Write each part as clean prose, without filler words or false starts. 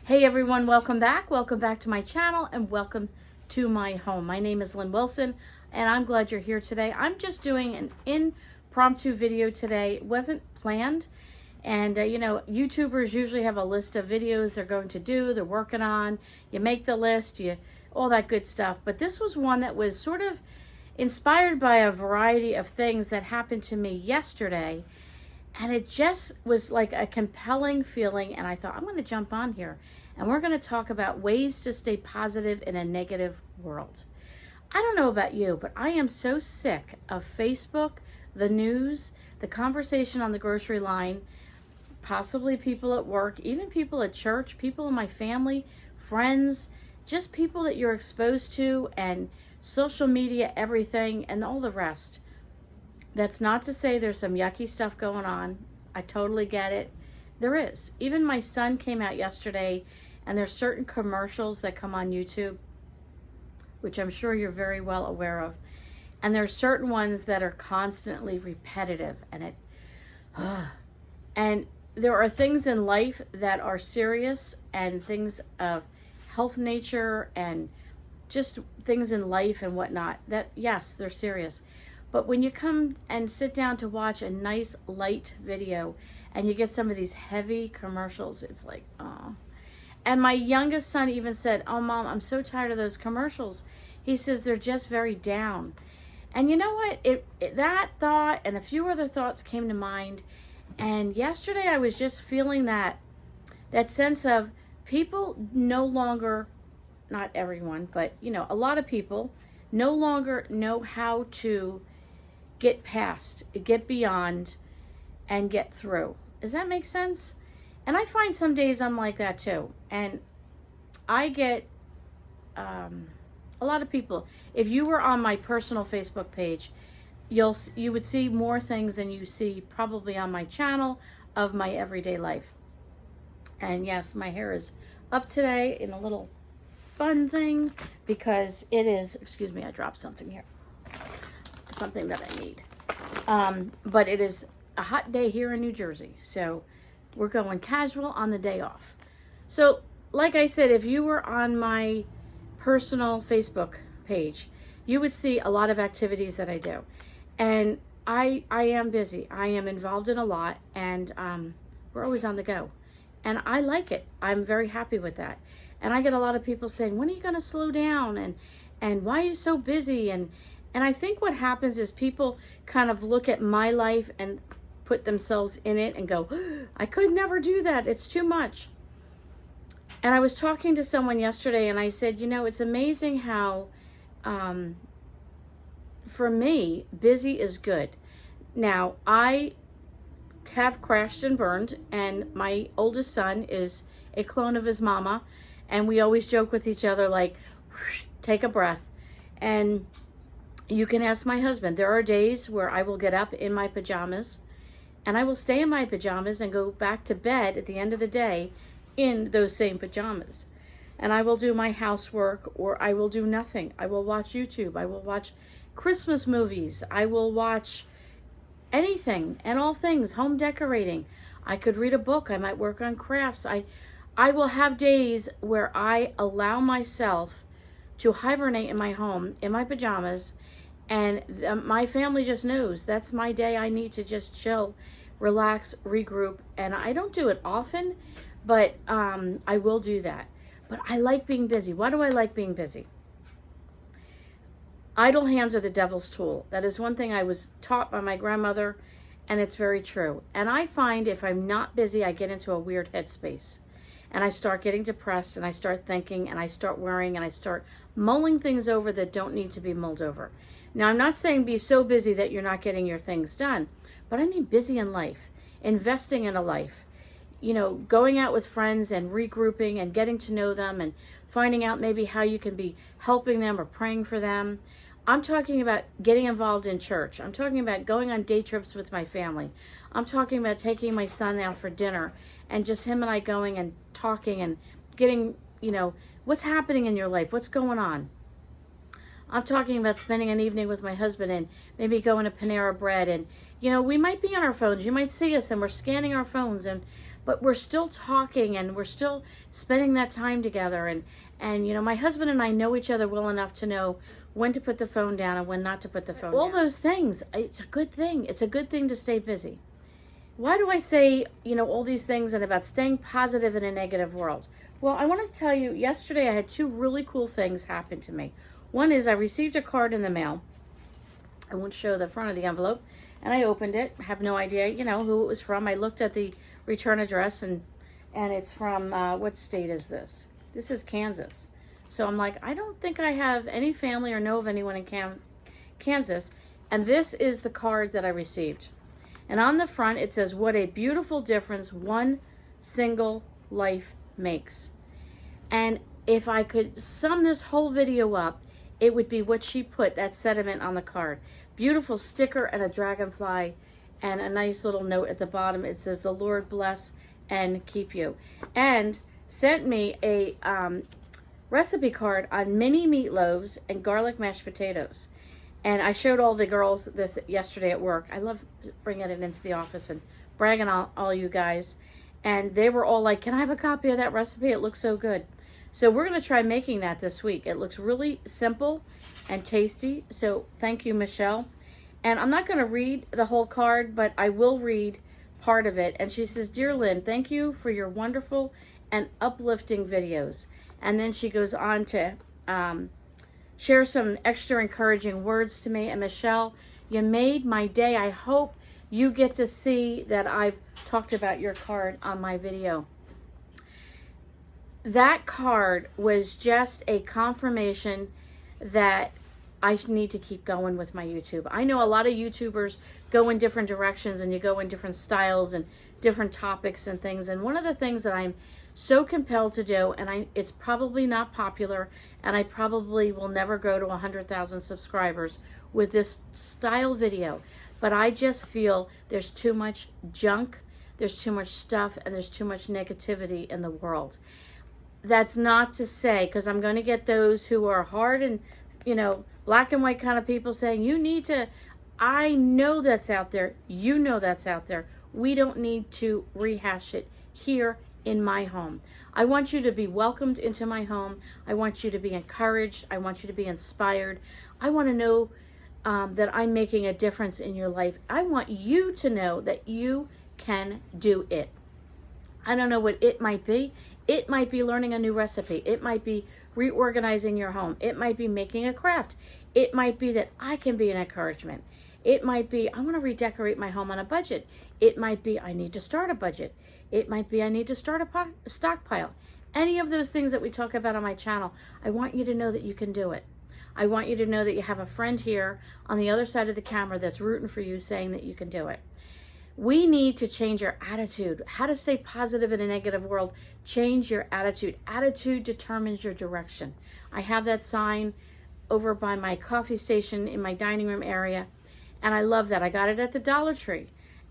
Hey everyone, welcome back. Welcome back to my channel and welcome to my home. My name is Lynn Wilson and I'm glad you're here today. I'm just doing an impromptu video today. It wasn't planned. And YouTubers usually have a list of videos they're going to do, they're working on. You make the list, all that good stuff. But this was one that was sort of inspired by a variety of things that happened to me yesterday. And it just was like a compelling feeling. And I thought, I'm going to jump on here and we're going to talk about ways to stay positive in a negative world. I don't know about you, but I am so sick of Facebook, the news, the conversation on the grocery line, possibly people at work, even people at church, people in my family, friends, just people that you're exposed to, and social media, everything, and all the rest. That's not to say there's some yucky stuff going on. I totally get it. There is. Even my son came out yesterday, and there's certain commercials that come on YouTube, which I'm sure you're very well aware of. And there's certain ones that are constantly repetitive, and there are things in life that are serious, and things of health nature, and just things in life and whatnot that, yes, they're serious. But when you come and sit down to watch a nice light video and you get some of these heavy commercials, it's like, oh. And my youngest son even said, oh, Mom, I'm so tired of those commercials. He says they're just very down. And you know what? That thought and a few other thoughts came to mind. And yesterday I was just feeling that sense of people no longer, not everyone, but a lot of people no longer know how to get past, get beyond, and get through. Does that make sense? And I find some days I'm like that too. And I get a lot of people. If you were on my personal Facebook page, you would see more things than you see probably on my channel of my everyday life. And yes, my hair is up today in a little fun thing because it is, excuse me, I dropped something here. Something that I need. But it is a hot day here in New Jersey. So we're going casual on the day off. So like I said, if you were on my personal Facebook page, you would see a lot of activities that I do. And I am busy. I am involved in a lot, and we're always on the go. And I like it. I'm very happy with that. And I get a lot of people saying, when are you going to slow down? And why are you so busy? And I think what happens is people kind of look at my life and put themselves in it and go, I could never do that. It's too much. And I was talking to someone yesterday and I said, it's amazing how, for me, busy is good. Now, I have crashed and burned, and my oldest son is a clone of his mama. And we always joke with each other like, take a breath. And you can ask my husband. There are days where I will get up in my pajamas and I will stay in my pajamas and go back to bed at the end of the day in those same pajamas. And I will do my housework, or I will do nothing. I will watch YouTube. I will watch Christmas movies. I will watch anything and all things, home decorating. I could read a book. I might work on crafts. I will have days where I allow myself to hibernate in my home, in my pajamas, and my family just knows that's my day. I need to just chill, relax, regroup, and I don't do it often, but I will do that. But I like being busy. Why do I like being busy? Idle hands are the devil's tool. That is one thing I was taught by my grandmother, and it's very true. And I find if I'm not busy, I get into a weird headspace. And I start getting depressed, and I start thinking, and I start worrying, and I start mulling things over that don't need to be mulled over. Now, I'm not saying be so busy that you're not getting your things done, but I mean busy in life, investing in a life, going out with friends and regrouping and getting to know them and finding out maybe how you can be helping them or praying for them. I'm talking about getting involved in church. I'm talking about going on day trips with my family. I'm talking about taking my son out for dinner and just him and I going and talking and getting, what's happening in your life? What's going on? I'm talking about spending an evening with my husband and maybe going to Panera Bread. And, we might be on our phones. You might see us and we're scanning our phones. but we're still talking and we're still spending that time together. And you know, my husband and I know each other well enough to know when to put the phone down and when not to put the phone down. All those things, it's a good thing. It's a good thing to stay busy. Why do I say, you know, all these things and about staying positive in a negative world? Well, I want to tell you, yesterday I had two really cool things happen to me. One is I received a card in the mail. I won't show the front of the envelope. And I opened it. I have no idea, you know, who it was from. I looked at the return address, and it's from, what state is this? This is Kansas. So I'm like, I don't think I have any family or know of anyone in Kansas. And this is the card that I received. And on the front, it says, what a beautiful difference one single life makes. And if I could sum this whole video up, it would be what she put, that sentiment on the card. Beautiful sticker and a dragonfly and a nice little note at the bottom. It says, the Lord bless and keep you. And sent me a recipe card on mini meatloaves and garlic mashed potatoes. And I showed all the girls this yesterday at work. I love bringing it into the office and bragging on all you guys. And they were all like, can I have a copy of that recipe? It looks so good. So we're going to try making that this week. It looks really simple and tasty. So thank you, Michelle. And I'm not going to read the whole card, but I will read part of it. And she says, Dear Lynn, thank you for your wonderful and uplifting videos. And then she goes on to share some extra encouraging words to me. And Michelle, you made my day. I hope you get to see that I've talked about your card on my video. That card was just a confirmation that I need to keep going with my YouTube. I know a lot of YouTubers go in different directions and you go in different styles and different topics and things. And one of the things that I'm so compelled to do, and it's probably not popular, and I probably will never go to 100,000 subscribers with this style video, but I just feel there's too much junk, there's too much stuff, and there's too much negativity in the world. That's not to say, because I'm going to get those who are hard and, you know, black and white kind of people saying, you need to, I know that's out there, you know that's out there. We don't need to rehash it here in my home. I want you to be welcomed into my home. I want you to be encouraged. I want you to be inspired. I want to know that I'm making a difference in your life. I want you to know that you can do it. I don't know what it might be. It might be learning a new recipe. It might be reorganizing your home. It might be making a craft. It might be that I can be an encouragement. It might be I want to redecorate my home on a budget. It might be I need to start a budget. It might be I need to start a stockpile. Any of those things that we talk about on my channel, I want you to know that you can do it. I want you to know that you have a friend here on the other side of the camera that's rooting for you, saying that you can do it. We need to change our attitude. How to stay positive in a negative world. Change your attitude. Attitude determines your direction. I have that sign over by my coffee station in my dining room area, and I love that. I got it at the Dollar Tree.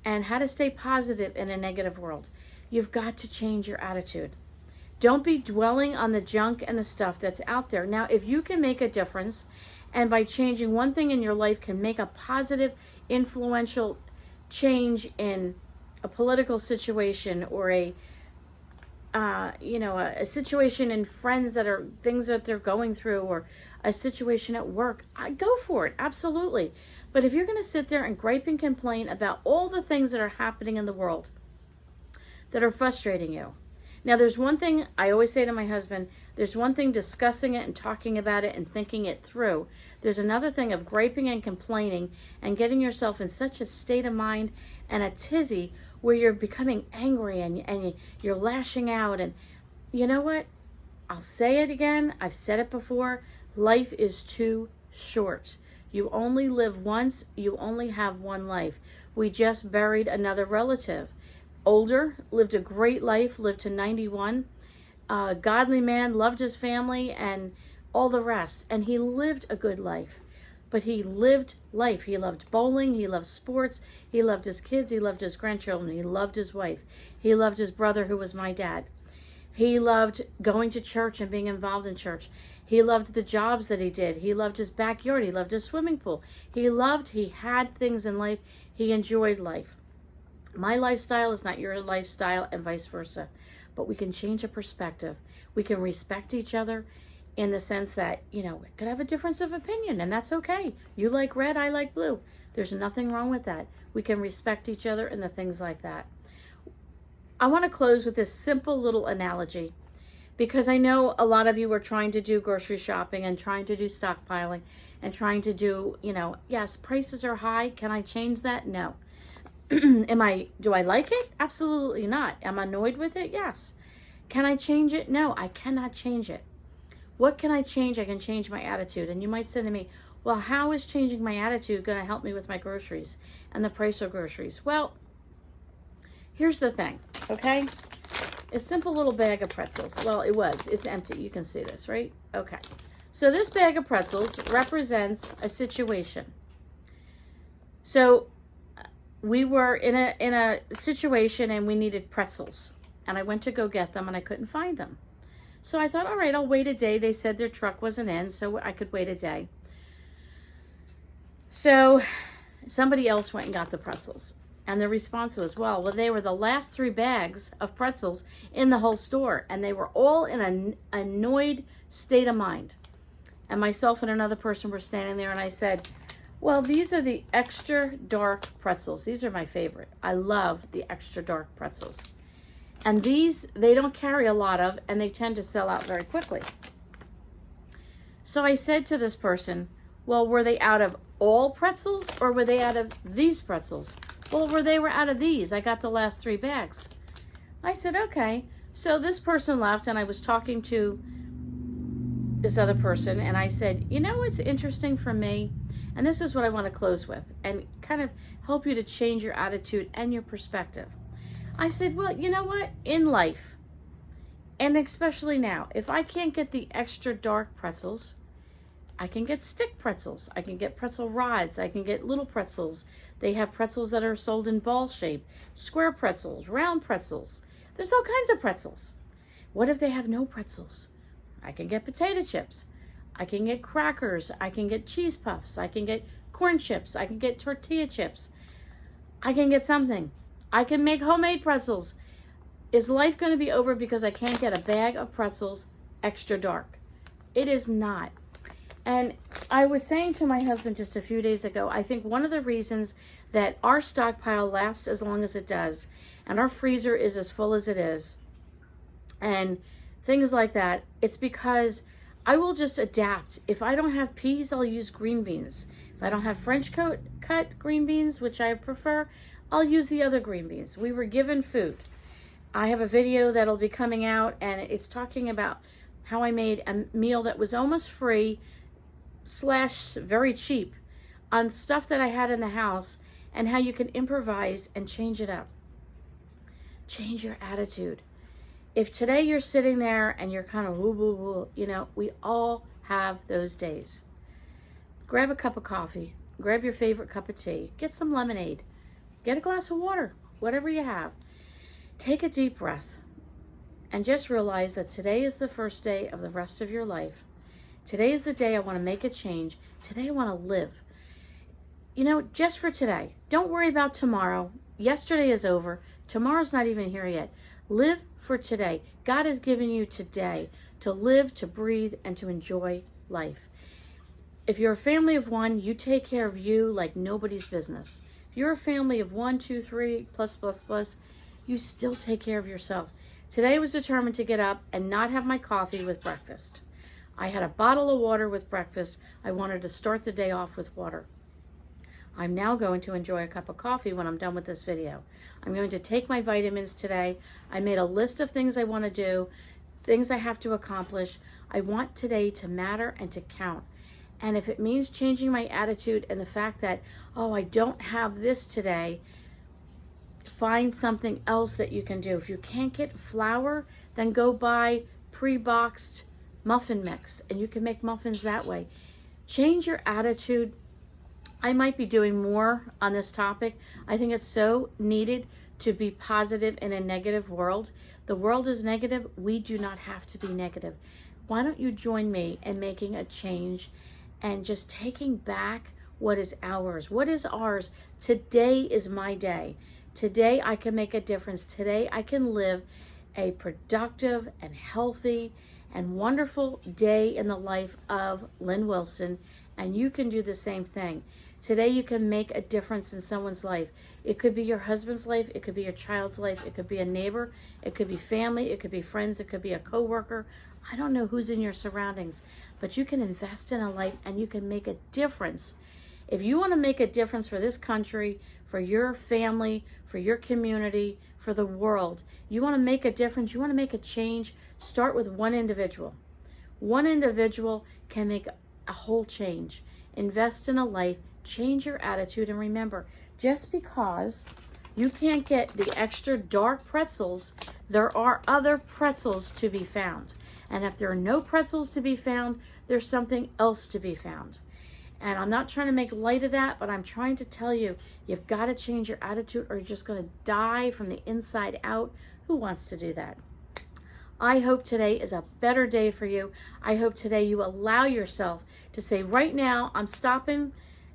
And how to stay positive in a negative world. You've got to change your attitude. Don't be dwelling on the junk and the stuff that's out there. Now, if you can make a difference, and by changing one thing in your life can make a positive, influential change in a political situation or a situation in friends that are things that they're going through, or a situation at work, I go for it, absolutely. But if you're going to sit there and gripe and complain about all the things that are happening in the world that are frustrating you. Now, there's one thing I always say to my husband, there's one thing discussing it and talking about it and thinking it through. There's another thing of griping and complaining and getting yourself in such a state of mind and a tizzy where you're becoming angry and you're lashing out. And you know what? I'll say it again. I've said it before. Life is too short. You only live once. You only have one life. We just buried another relative. Older, lived a great life, lived to 91. Godly man, loved his family and all the rest. And he lived a good life. But he lived life. He loved bowling. He loved sports. He loved his kids. He loved his grandchildren. He loved his wife. He loved his brother, who was my dad. He loved going to church and being involved in church. He loved the jobs that he did. He loved his backyard. He loved his swimming pool. He had things in life. He enjoyed life. My lifestyle is not your lifestyle and vice versa. But we can change a perspective. We can respect each other in the sense that, we could have a difference of opinion, and that's okay. You like red, I like blue. There's nothing wrong with that. We can respect each other and the things like that. I want to close with this simple little analogy, because I know a lot of you are trying to do grocery shopping and trying to do stockpiling and trying to do, yes, prices are high. Can I change that? No. Do I like it? Absolutely not. Am I annoyed with it? Yes. Can I change it? No, I cannot change it. What can I change? I can change my attitude. And you might say to me, well, how is changing my attitude going to help me with my groceries and the price of groceries? Well, here's the thing, okay? A simple little bag of pretzels. Well, it's empty. You can see this, right? Okay. So this bag of pretzels represents a situation. So we were in a situation and we needed pretzels. And I went to go get them and I couldn't find them. So I thought, all right, I'll wait a day. They said their truck wasn't in, so I could wait a day. So somebody else went and got the pretzels. And the response was, well, they were the last 3 bags of pretzels in the whole store. And they were all in an annoyed state of mind. And myself and another person were standing there and I said, well, these are the extra dark pretzels. These are my favorite. I love the extra dark pretzels. And these, they don't carry a lot of, and they tend to sell out very quickly. So I said to this person, well, were they out of all pretzels or were they out of these pretzels? Well, they were out of these. I got the last 3 bags. I said, okay. So this person left and I was talking to this other person and I said, what's interesting for me? And this is what I want to close with and kind of help you to change your attitude and your perspective. I said, well, you know what? In life, and especially now, if I can't get the extra dark pretzels, I can get stick pretzels. I can get pretzel rods. I can get little pretzels. They have pretzels that are sold in ball shape, square pretzels, round pretzels. There's all kinds of pretzels. What if they have no pretzels? I can get potato chips. I can get crackers. I can get cheese puffs. I can get corn chips. I can get tortilla chips. I can get something. I can make homemade pretzels. Is life going to be over because I can't get a bag of pretzels extra dark? It is not. And I was saying to my husband just a few days ago, I think one of the reasons that our stockpile lasts as long as it does, and our freezer is as full as it is, and things like that, it's because I will just adapt. If I don't have peas, I'll use green beans. If I don't have French cut green beans, which I prefer, I'll use the other green beans. We were given food. I have a video that'll be coming out and it's talking about how I made a meal that was almost free / very cheap on stuff that I had in the house and how you can improvise and change it up. Change your attitude. If today you're sitting there and you're kind of woo, we all have those days. Grab a cup of coffee, grab your favorite cup of tea, get some lemonade, get a glass of water, whatever you have. Take a deep breath and just realize that today is the first day of the rest of your life. Today is the day I want to make a change. Today I want to live. Just for today. Don't worry about tomorrow. Yesterday is over. Tomorrow's not even here yet. Live for today. God has given you today to live, to breathe, and to enjoy life. If you're a family of 1, you take care of you like nobody's business. If you're a family of 1, 2, 3, plus, you still take care of yourself. Today I was determined to get up and not have my coffee with breakfast. I had a bottle of water with breakfast. I wanted to start the day off with water. I'm now going to enjoy a cup of coffee when I'm done with this video. I'm going to take my vitamins today. I made a list of things I want to do, things I have to accomplish. I want today to matter and to count. And if it means changing my attitude and the fact that, I don't have this today, find something else that you can do. If you can't get flour, then go buy pre-boxed muffin mix and you can make muffins that way. Change your attitude. I might be doing more on this topic. I think it's so needed to be positive in a negative world. The world is negative. We do not have to be negative. Why don't you join me in making a change and just taking back what is ours? What is ours? Today is my day. Today I can make a difference. Today I can live a productive and healthy and wonderful day in the life of Lynn Wilson, and you can do the same thing. Today you can make a difference in someone's life. It could be your husband's life, it could be your child's life, it could be a neighbor, it could be family, it could be friends, it could be a coworker. I don't know who's in your surroundings, but you can invest in a life and you can make a difference. If you want to make a difference for this country, for your family, for your community, for the world, you want to make a difference, you want to make a change, start with one individual. One individual can make a whole change. Invest in a life, change your attitude, and remember, just because you can't get the extra dark pretzels, there are other pretzels to be found. And if there are no pretzels to be found, there's something else to be found. And I'm not trying to make light of that, but I'm trying to tell you, you've got to change your attitude or you're just going to die from the inside out. Who wants to do that? I hope today is a better day for you. I hope today you allow yourself to say, right now, I'm stopping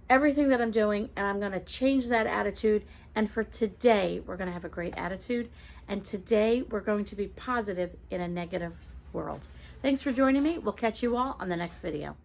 everything that I'm doing and I'm going to change that attitude. And for today, we're going to have a great attitude. And today, we're going to be positive in a negative world. Thanks for joining me. We'll catch you all on the next video.